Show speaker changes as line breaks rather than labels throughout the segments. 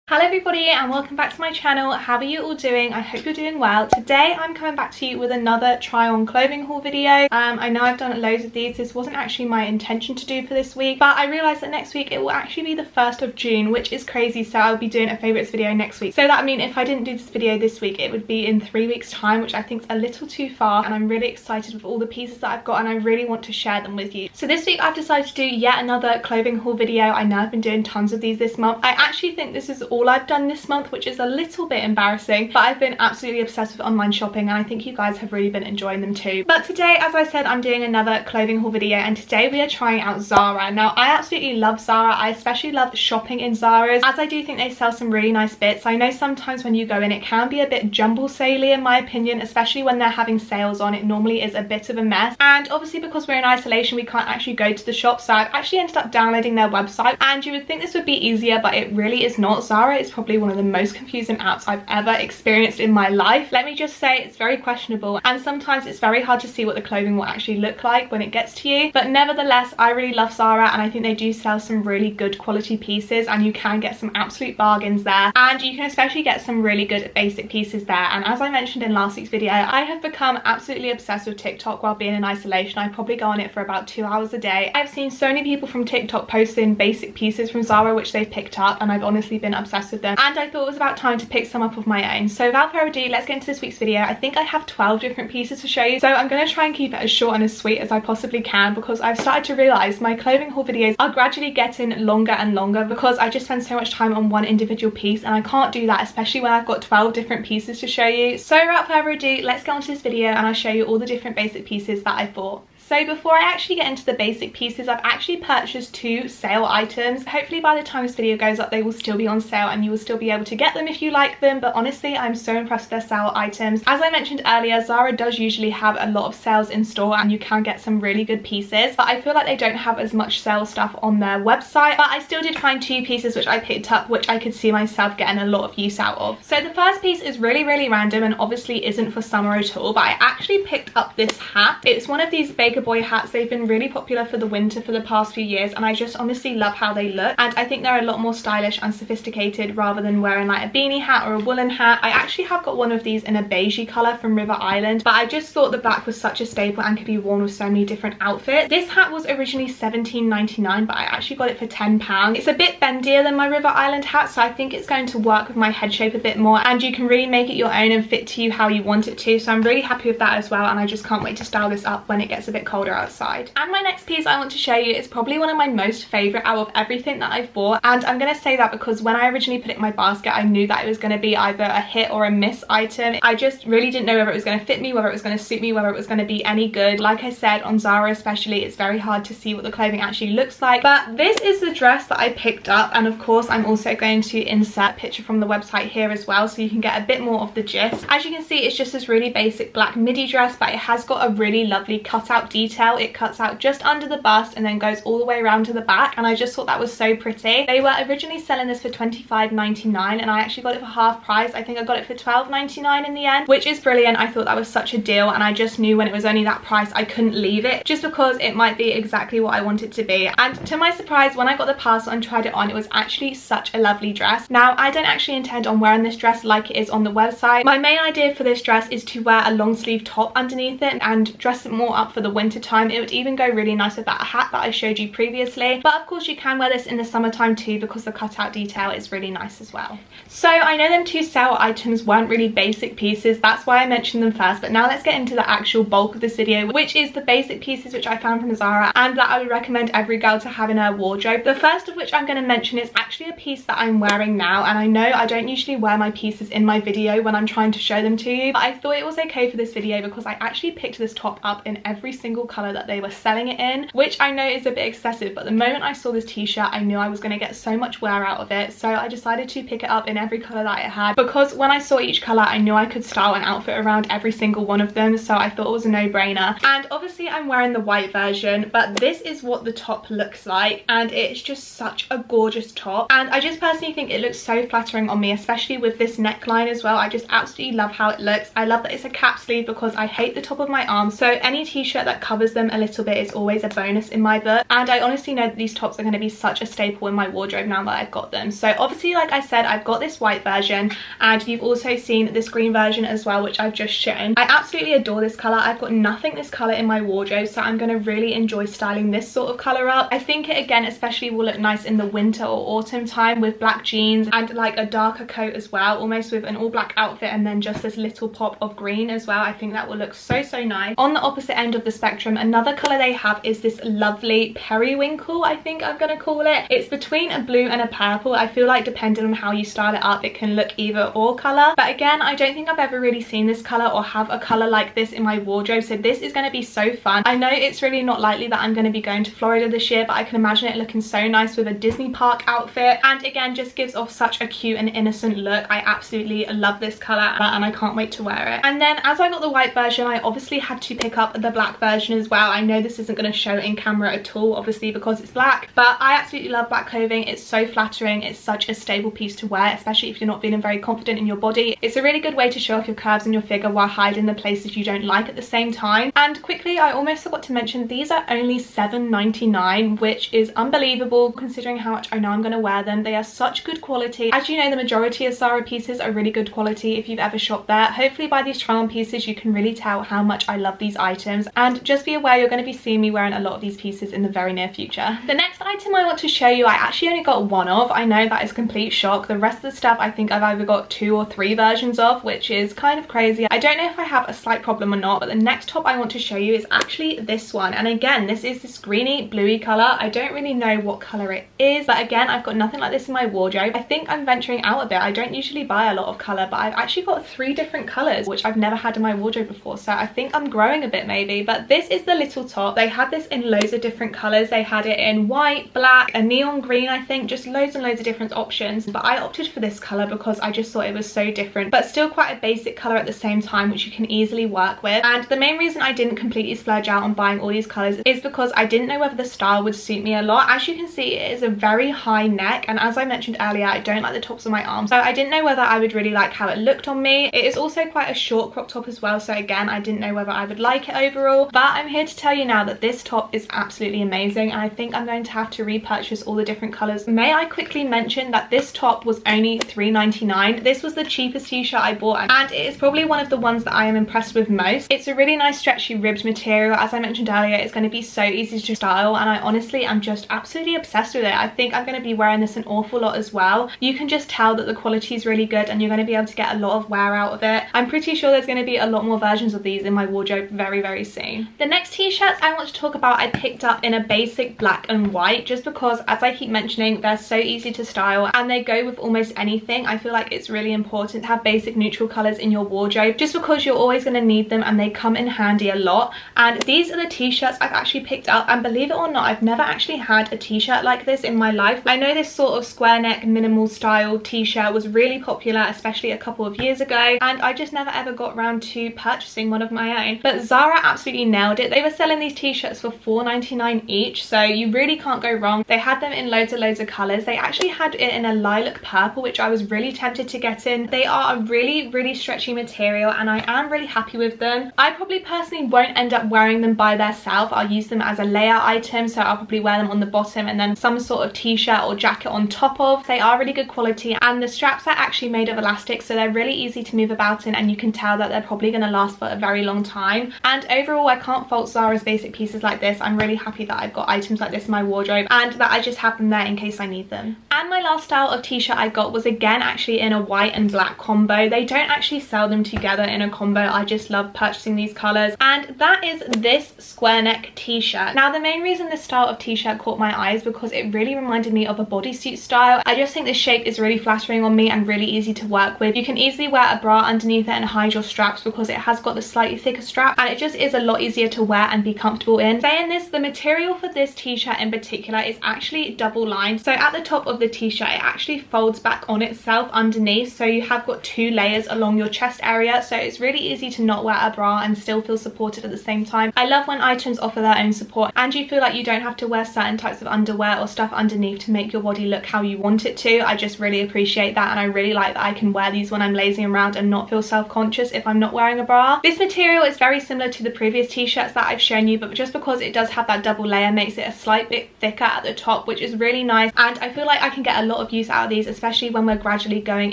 Hello everybody and welcome back to my channel. How are you all doing? I hope you're doing well. Today I'm coming back to you with another try on clothing haul video. I know I've done loads of these. This wasn't actually my intention to do for this week, but I realised that next week it will actually be the 1st of June, which is crazy, so I'll be doing a favourites video next week. So that I mean if I didn't do this video this week it would be in 3 weeks time, which I think is a little too far, and I'm really excited with all the pieces that I've got and I really want to share them with you. So this week I've decided to do yet another clothing haul video. I know I've been doing tons of these this month. I actually think this is all I've done this month, which is a little bit embarrassing, but I've been absolutely obsessed with online shopping and I think you guys have really been enjoying them too. But today, as I said, I'm doing another clothing haul video and today we are trying out Zara. Now I absolutely love Zara. I especially love shopping in Zara's, as I do think they sell some really nice bits. I know sometimes when you go in it can be a bit jumble saley in my opinion, especially when they're having sales on. It normally is a bit of a mess, and obviously because we're in isolation we can't actually go to the shop, so I've actually ended up downloading their website, and you would think this would be easier but it really is not. Zara is probably one of the most confusing apps I've ever experienced in my life. Let me just say it's very questionable and sometimes it's very hard to see what the clothing will actually look like when it gets to you, but nevertheless I really love Zara and I think they do sell some really good quality pieces and you can get some absolute bargains there, and you can especially get some really good basic pieces there. And as I mentioned in last week's video, I have become absolutely obsessed with TikTok while being in isolation. I probably go on it for about 2 hours a day. I've seen so many people from TikTok posting basic pieces from Zara which they've picked up and I've honestly been obsessed with them, and I thought it was about time to pick some up of my own. So without further ado, let's get into this week's video. I think I have 12 different pieces to show you, so I'm going to try and keep it as short and as sweet as I possibly can because I've started to realise my clothing haul videos are gradually getting longer and longer because I just spend so much time on one individual piece and I can't do that, especially when I've got 12 different pieces to show you. So without further ado, let's get on to this video and I'll show you all the different basic pieces that I bought. So before I actually get into the basic pieces, I've actually purchased 2 sale items. Hopefully by the time this video goes up they will still be on sale and you will still be able to get them if you like them, but honestly I'm so impressed with their sale items. As I mentioned earlier, Zara does usually have a lot of sales in store and you can get some really good pieces, but I feel like they don't have as much sale stuff on their website. But I still did find 2 pieces which I picked up which I could see myself getting a lot of use out of. So the first piece is really random and obviously isn't for summer at all, but I actually picked up this hat. It's one of these Baker Boy hats. They've been really popular for the winter for the past few years and I just honestly love how they look, and I think they're a lot more stylish and sophisticated rather than wearing like a beanie hat or a woolen hat. I actually have got one of these in a beigey colour from River Island, but I just thought the black was such a staple and could be worn with so many different outfits. This hat was originally £17.99 but I actually got it for £10. It's a bit bendier than my River Island hat, so I think it's going to work with my head shape a bit more and you can really make it your own and fit to you how you want it to, so I'm really happy with that as well, and I just can't wait to style this up when it gets a bit colder outside. And my next piece I want to show you is probably one of my most favourite out of everything that I've bought, and I'm going to say that because when I originally put it in my basket I knew that it was going to be either a hit or a miss item. I just really didn't know whether it was going to fit me, whether it was going to suit me, whether it was going to be any good. Like I said, on Zara especially it's very hard to see what the clothing actually looks like, but this is the dress that I picked up, and of course I'm also going to insert a picture from the website here as well so you can get a bit more of the gist. As you can see, it's just this really basic black midi dress, but it has got a really lovely cutout detail. It cuts out just under the bust and then goes all the way around to the back, and I just thought that was so pretty. They were originally selling this for £25.99 and I actually got it for half price. I think I got it for £12.99 in the end, which is brilliant. I thought that was such a deal and I just knew when it was only that price I couldn't leave it just because it might be exactly what I want it to be. And to my surprise, when I got the parcel and tried it on, it was actually such a lovely dress. Now I don't actually intend on wearing this dress like it is on the website. My main idea for this dress is to wear a long sleeve top underneath it and dress it more up for the winter time. It would even go really nice with that hat that I showed you previously, but of course you can wear this in the summertime too because the cutout detail is really nice as well. So I know them 2 sale items weren't really basic pieces, that's why I mentioned them first, but now let's get into the actual bulk of this video, which is the basic pieces which I found from Zara and that I would recommend every girl to have in her wardrobe. The first of which I'm going to mention is actually a piece that I'm wearing now, and I know I don't usually wear my pieces in my video when I'm trying to show them to you, but I thought it was okay for this video because I actually picked this top up in every single colour that they were selling it in, which I know is a bit excessive, but the moment I saw this t-shirt I knew I was going to get so much wear out of it, so I decided to pick it up in every colour that it had because when I saw each colour I knew I could style an outfit around every single one of them, so I thought it was a no-brainer. And obviously I'm wearing the white version, but this is what the top looks like and it's just such a gorgeous top, and I just personally think it looks so flattering on me, especially with this neckline as well. I just absolutely love how it looks. I love that it's a cap sleeve because I hate the top of my arm, so any t-shirt that covers them a little bit is always a bonus in my book. And I honestly know that these tops are going to be such a staple in my wardrobe now that I've got them. So obviously, like I said, I've got this white version, and you've also seen this green version as well, which I've just shown. I absolutely adore this colour. I've got nothing this colour in my wardrobe, so I'm going to really enjoy styling this sort of colour up. I think it again especially will look nice in the winter or autumn time with black jeans and like a darker coat as well, almost with an all black outfit and then just this little pop of green as well. I think that will look so nice. On the opposite end of the spectrum, another colour they have is this lovely periwinkle, I think I'm going to call it. It's between a blue and a purple. I feel like depending on how you style it up, it can look either or colour. But again, I don't think I've ever really seen this colour or have a colour like this in my wardrobe, so this is going to be so fun. I know it's really not likely that I'm going to be going to Florida this year, but I can imagine it looking so nice with a Disney park outfit, and again just gives off such a cute and innocent look. I absolutely love this colour and I can't wait to wear it. And then as I got the white version, I obviously had to pick up the black version as well. I know this isn't going to show in camera at all, obviously because it's black, but I absolutely love black clothing. It's so flattering. It's such a stable piece to wear, especially if you're not feeling very confident in your body. It's a really good way to show off your curves and your figure while hiding the places you don't like at the same time. And quickly, I almost forgot to mention, these are only $7.99, which is unbelievable considering how much I know I'm going to wear them. They are such good quality. As you know, the majority of Zara pieces are really good quality if you've ever shopped there. Hopefully by these try on pieces you can really tell how much I love these items, and just be aware you're going to be seeing me wearing a lot of these pieces in the very near future. The next item I want to show you, I actually only got one of. I know that is a complete shock. The rest of the stuff I think I've either got 2 or 3 versions of, which is kind of crazy. I don't know if I have a slight problem or not, but the next top I want to show you is actually this one. And again, this is this greeny bluey colour. I don't really know what colour it is, but again, I've got nothing like this in my wardrobe. I think I'm venturing out a bit. I don't usually buy a lot of colour, but I've actually got 3 different colours, which I've never had in my wardrobe before, so I think I'm growing a bit maybe. But this is the little top. They had this in loads of different colours. They had it in white, black, a neon green, I think, just loads and loads of different options, but I opted for this colour because I just thought it was so different, but still quite a basic colour at the same time, which you can easily work with. And the main reason I didn't completely splurge out on buying all these colours is because I didn't know whether the style would suit me a lot. As you can see, it is a very high neck, and as I mentioned earlier, I don't like the tops of my arms, so I didn't know whether I would really like how it looked on me. It is also quite a short crop top as well, so again, I didn't know whether I would like it overall, but I'm here to tell you now that this top is absolutely amazing, and I think I'm going to have to repurchase all the different colours. May I quickly mention that this top was only $3.99. This was the cheapest t-shirt I bought, and it is probably one of the ones that I am impressed with most. It's a really nice stretchy ribbed material. As I mentioned earlier, it's going to be so easy to style, and I honestly am just absolutely obsessed with it. I think I'm going to be wearing this an awful lot as well. You can just tell that the quality is really good and you're going to be able to get a lot of wear out of it. I'm pretty sure there's going to be a lot more versions of these in my wardrobe very soon. The next t-shirts I want to talk about I picked up in a basic black and white, just because, as I keep mentioning, they're so easy to style and they go with almost anything. I feel like it's really important to have basic neutral colours in your wardrobe, just because you're always going to need them and they come in handy a lot. And these are the t-shirts I've actually picked up, and believe it or not, I've never actually had a t-shirt like this in my life. I know this sort of square neck minimal style t-shirt was really popular, especially a couple of years ago, and I just never ever got around to purchasing one of my own. But Zara absolutely nailed it. They were selling these t-shirts for $4.99 each, so you really can't go wrong. They had them in loads of colours. They actually had it in a lilac purple, which I was really tempted to get in. They are a really stretchy material, and I am really happy with them. I probably personally won't end up wearing them by themselves. I'll use them as a layer item, so I'll probably wear them on the bottom and then some sort of t-shirt or jacket on top of. They are really good quality, and the straps are actually made of elastic, so they're really easy to move about in, and you can tell that they're probably going to last for a very long time. And overall, I can't fault Zara's basic pieces like this. I'm really happy that I've got items like this in my wardrobe and that I just have them there in case I need them. And my last style of t-shirt I got was again actually in a white and black combo. They don't actually sell them together in a combo. I just love purchasing these colours, and that is this square neck t-shirt. Now, the main reason this style of t-shirt caught my eye is because it really reminded me of a bodysuit style. I just think this shape is really flattering on me and really easy to work with. You can easily wear a bra underneath it and hide your straps because it has got the slightly thicker strap, and it just is a lot easier to wear and be comfortable in. Saying this, the material for this t-shirt in particular is actually double lined, so at the top of the t-shirt it actually folds back on itself underneath, so you have got 2 layers along your chest area, so it's really easy to not wear a bra and still feel supported at the same time. I love when items offer their own support and you feel like you don't have to wear certain types of underwear or stuff underneath to make your body look how you want it to. I just really appreciate that, and I really like that I can wear these when I'm lazing around and not feel self-conscious if I'm not wearing a bra. This material is very similar to the previous t-shirt t-shirts that I've shown you, but just because it does have that double layer makes it a slight bit thicker at the top, which is really nice, and I feel like I can get a lot of use out of these, especially when we're gradually going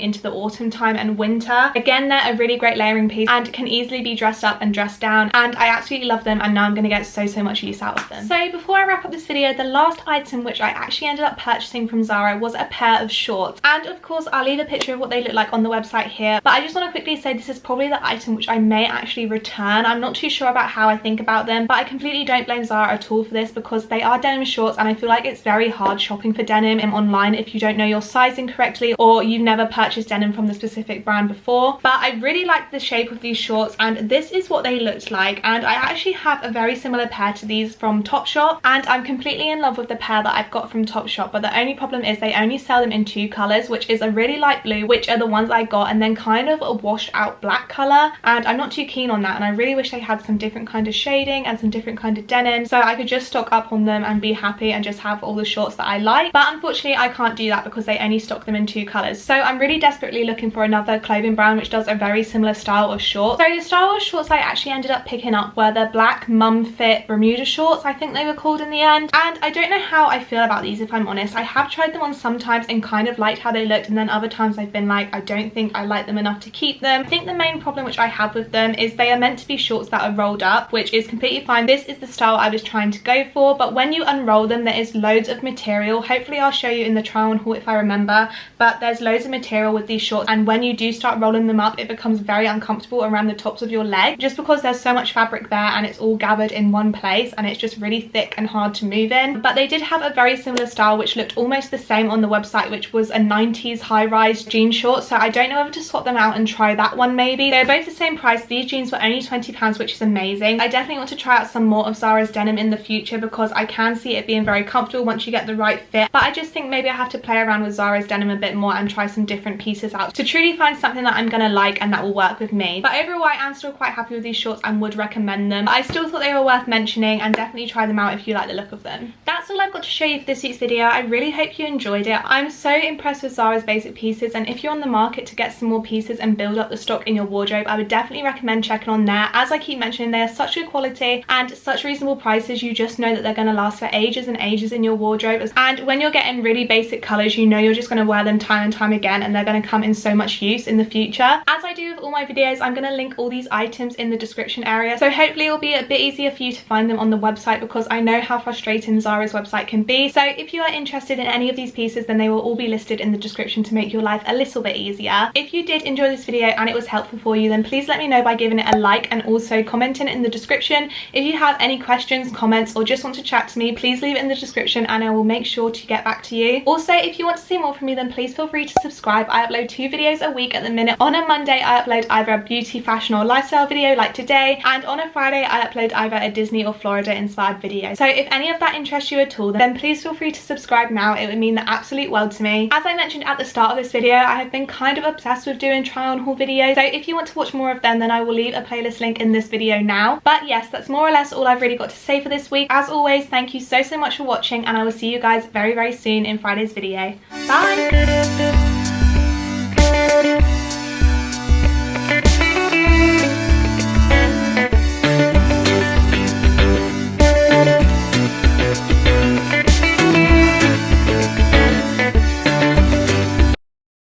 into the autumn time and winter. Again, they're a really great layering piece and can easily be dressed up and dressed down, and I absolutely love them, and now I'm going to get so much use out of them. So before I wrap up this video, the last item which I actually ended up purchasing from Zara was a pair of shorts, and of course I'll leave a picture of what they look like on the website here, but I just want to quickly say this is probably the item which I may actually return. I'm not too sure about how I think about them, but I completely don't blame Zara at all for this, because they are denim shorts, and I feel like it's very hard shopping for denim online if you don't know your sizing correctly or you've never purchased denim from the specific brand before. But I really like the shape of these shorts, and this is what they looked like, and I actually have a very similar pair to these from Topshop, and I'm completely in love with the pair that I've got from Topshop, but the only problem is they only sell them in two colours, which is a really light blue, which are the ones I got, and then kind of a washed out black colour, and I'm not too keen on that, and I really wish they had some different kind of shading and some different kind of denim so I could just stock up on them and be happy and just have all the shorts that I like. But unfortunately I can't do that because they only stock them in two colours, so I'm really desperately looking for another clothing brand which does a very similar style of shorts. So the style of shorts I actually ended up picking up were the black mum fit Bermuda shorts, I think they were called in the end, and I don't know how I feel about these, if I'm honest. I have tried them on sometimes and kind of liked how they looked, and then other times I've been like, I don't think I like them enough to keep them. I think the main problem which I have with them is they are meant to be shorts that are rolled up, which is completely fine. This is the style I was trying to go for, but when you unroll them there is loads of material. Hopefully I'll show you in the try on haul if I remember, but there's loads of material with these shorts, and when you do start rolling them up it becomes very uncomfortable around the tops of your leg, just because there's so much fabric there and it's all gathered in one place, and it's just really thick and hard to move in. But they did have a very similar style which looked almost the same on the website, which was a 90s high-rise jean short, so I don't know whether to swap them out and try that one maybe. They're both the same price. These jeans were only £20, which is amazing. I definitely want to try out some more of Zara's denim in the future because I can see it being very comfortable once you get the right fit, but I just think maybe I have to play around with Zara's denim a bit more and try some different pieces out to truly find something that I'm gonna like and that will work with me. But overall I am still quite happy with these shorts and would recommend them. I still thought they were worth mentioning, and definitely try them out if you like the look of them. That's all I've got to show you for this week's video. I really hope you enjoyed it. I'm so impressed with Zara's basic pieces, and if you're on the market to get some more pieces and build up the stock in your wardrobe, I would definitely recommend checking on there. As I keep mentioning, they are such good quality and such reasonable prices. You just know that they're going to last for ages and ages in your wardrobe, and when you're getting really basic colours you know you're just going to wear them time and time again, and they're going to come in so much use in the future. As I do with all my videos, I'm going to link all these items in the description area, so hopefully it'll be a bit easier for you to find them on the website, because I know how frustrating Zara's website can be. So if you are interested in any of these pieces, then they will all be listed in the description to make your life a little bit easier. If you did enjoy this video and it was helpful for you, then please let me know by giving it a like and also commenting in the description. If you have any questions, comments, or just want to chat to me, please leave it in the description and I will make sure to get back to you. Also, if you want to see more from me, then please feel free to subscribe. I upload 2 videos a week at the minute. On a Monday I upload either a beauty, fashion or lifestyle video like today, and on a Friday I upload either a Disney or Florida inspired video. So if any of that interests you at all, then please feel free to subscribe now. It would mean the absolute world to me. As I mentioned at the start of this video, I have been kind of obsessed with doing try on haul videos, so if you want to watch more of them, then I will leave a playlist link in this video now. But yes, that's more or less all I've really got to say for this week. As always, thank you so much for watching, and I will see you guys very soon in Friday's video. Bye!